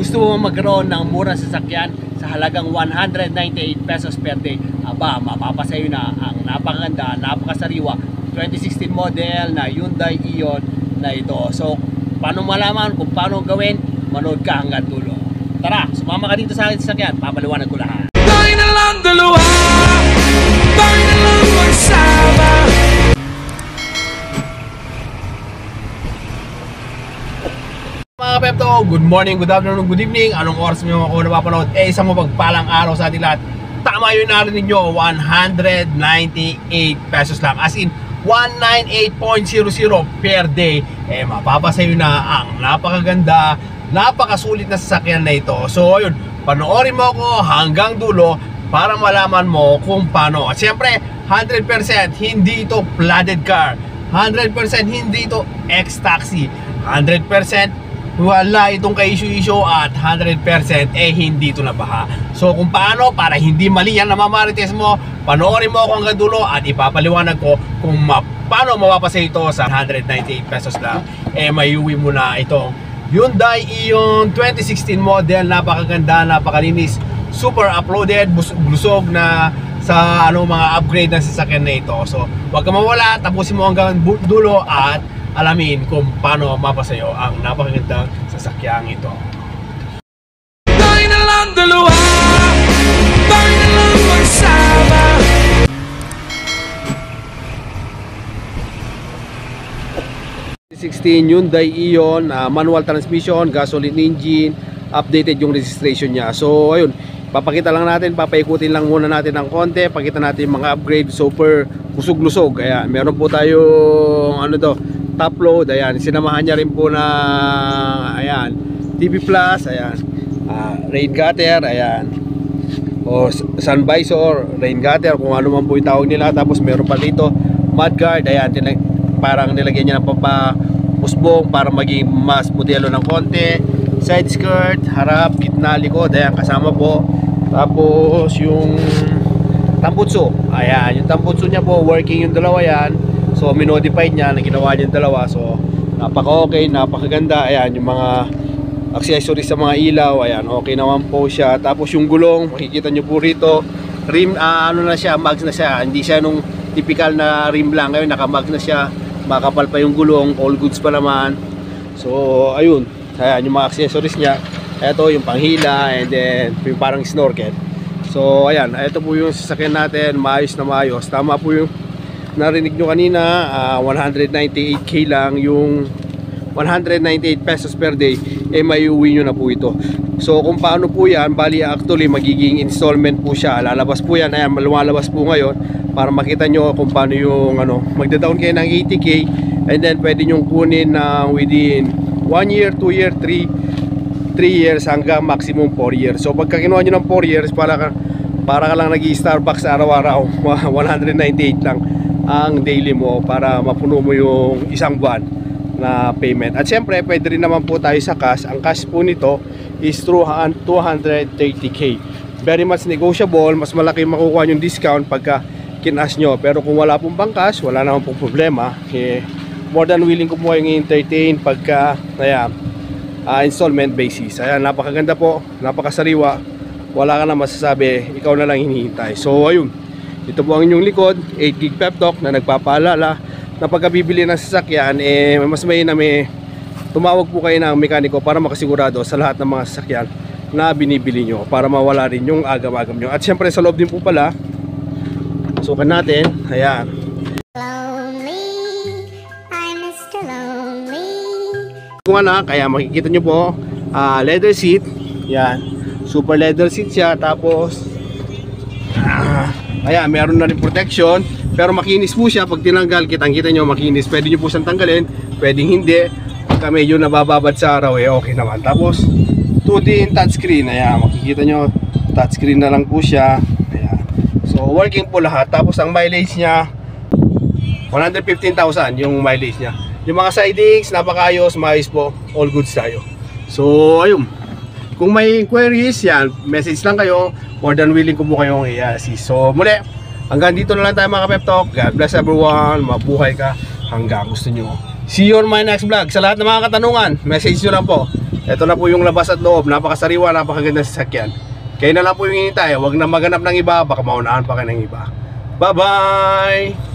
gusto mo magkaroon ng murang sasakyan sa halagang 198 pesos per day, aba, mapapasayo na ang napakaganda, napakasariwa 2016 model na Hyundai Ion na ito. So, paano malaman kung paano gawin? Manood ka hanggang dulo. Tara, sumama ka dito sa akin sasakyan, papaliwanag ko lahat. Tayo na lang dalawa, tayo na lang magsama. Mga Pepto, good morning, good afternoon, good evening. Anong oras mo ako napapanood? Isang mapagpalang araw sa ating lahat. Tama yun, narinig nyo, 198 pesos lang. As in, 198.00 per day. Mapapasayo na ang napakaganda, napakasulit na sasakyan na ito. So, ayun, panoorin mo ako hanggang dulo para malaman mo kung paano. At syempre, 100% hindi ito flooded car. 100% hindi ito ex-taxi. 100% wala itong ka-issue-issue at 100% hindi ito nabaha. So kung paano, para hindi mali yan na mamarites mo, panoorin mo ako hanggang dulo at ipapaliwanag ko kung paano mapapasa ito sa 198 pesos lang. May uwi mo na itong Hyundai Ion 2016 model. Napakaganda, napakalinis, super uploaded, busog na sa mga upgrade ng sasakyan na ito. So huwag ka mawala, tapusin mo hanggang dulo at alamin kung paano mapasayo ang napakagandang sasakyang ito. Tayo na lang dalawa, tayo na lang magsama. 2016 Hyundai Ion, manual transmission, gasoline engine, updated yung registration niya. So ayun, papakita lang natin, papaikutin lang muna natin ng konti, pakita natin mga upgrade, super busog-lusog. Ayan, meron po tayong top load, ayan, sinamahan niya rin po na ayan, TV Plus, ayan, rain gutter, ayan, o sun visor, rain gutter, kung ano man po yung tawag nila. Tapos meron pa dito mudguard, ayan, parang nilagyan niya ng pampusbong para maging mas modelo ng konti. Side skirt, harap, gitna, likod, ayan, kasama po. Tapos yung tambutso, ayan, yung tambutso niya po, working yung dalawa yan. So minodified niya, na ginawa niya yung dalawa. So napaka-okay, napakaganda. Ayan, yung mga accessories sa mga ilaw, ayan, okay naman po siya. Tapos yung gulong, makikita nyo po rito, rim, na siya, mags na siya. Hindi siya nung typical na rim lang. Ngayon naka-mags na siya, makapal pa yung gulong, all goods pa naman. So ayun, ayan, yung mga accessories niya. Ito yung panghila, and then yung parang snorkel. So ayan, ito po yung sasakyan natin, maayos na maayos. Tama po yung narinig nyo kanina, 198k lang yung 198 pesos per day, may uwi nyo na po ito. So kung paano po yan, bali actually magiging installment po siya, lalabas po yan, ayan, lumalabas po ngayon para makita nyo kung paano yung magda-down kayo ng 80k, and then pwede nyo kunin within 1 year, 2 year, 3 years hanggang maximum 4 years. So pagka kinuha nyo ng 4 years, para ka lang nag-i-Starbucks araw-araw, 198 lang ang daily mo para mapuno mo yung isang buwan na payment. At syempre pwede rin naman po tayo sa cash. Ang cash po nito is through 230k. Very much negotiable, mas malaki makukuha yung discount pagka kinash nyo. Pero kung wala pong bang cash, wala naman pong problema. More than willing ko po yung entertain pagka installment basis. Ayan, napakaganda po, napakasariwa, wala ka na masasabi, ikaw na lang hinihintay. So ayun, ito po ang inyong likod, 8 gig pep talk na nagpapaalala na pagka bibili ng sasakyan, mas may tumawag po kayo ng mekaniko para makasigurado sa lahat ng mga sasakyan na binibili nyo, para mawala rin yung agam-agam nyo. At syempre sa loob din po pala, sukan natin, ayan. Kung kaya makikita nyo po, leather seat, yan, super leather seat siya. Tapos ayan, meron na rin protection, pero makinis po siya. Pag tinanggal, kitang-kita nyo makinis. Pwede nyo po siyang tanggalin, pwedeng hindi. Pagka medyo nabababad sa araw, okay naman. Tapos 2D touchscreen, ayan, makikita nyo, touchscreen na lang po siya. Ayan. So working po lahat. Tapos ang mileage niya 115,000 yung mileage niya. Yung mga sidings, napakayos, maayos po, all goods tayo. So ayun, kung may inquiries yan, message lang kayo. More than willing ko po kayong i-assist. So muli, hanggang dito na lang tayo mga ka-pep talk. God bless everyone, mabuhay ka hanggang gusto nyo. See you on my next vlog. Sa lahat ng mga katanungan, message nyo lang po. Ito na po yung labas at loob. Napakasariwa, napakaganda sa sasakyan. Kayo na lang po yung hinintay. Huwag na maganap ng iba, baka maunahan pa kayo ng iba. Bye-bye!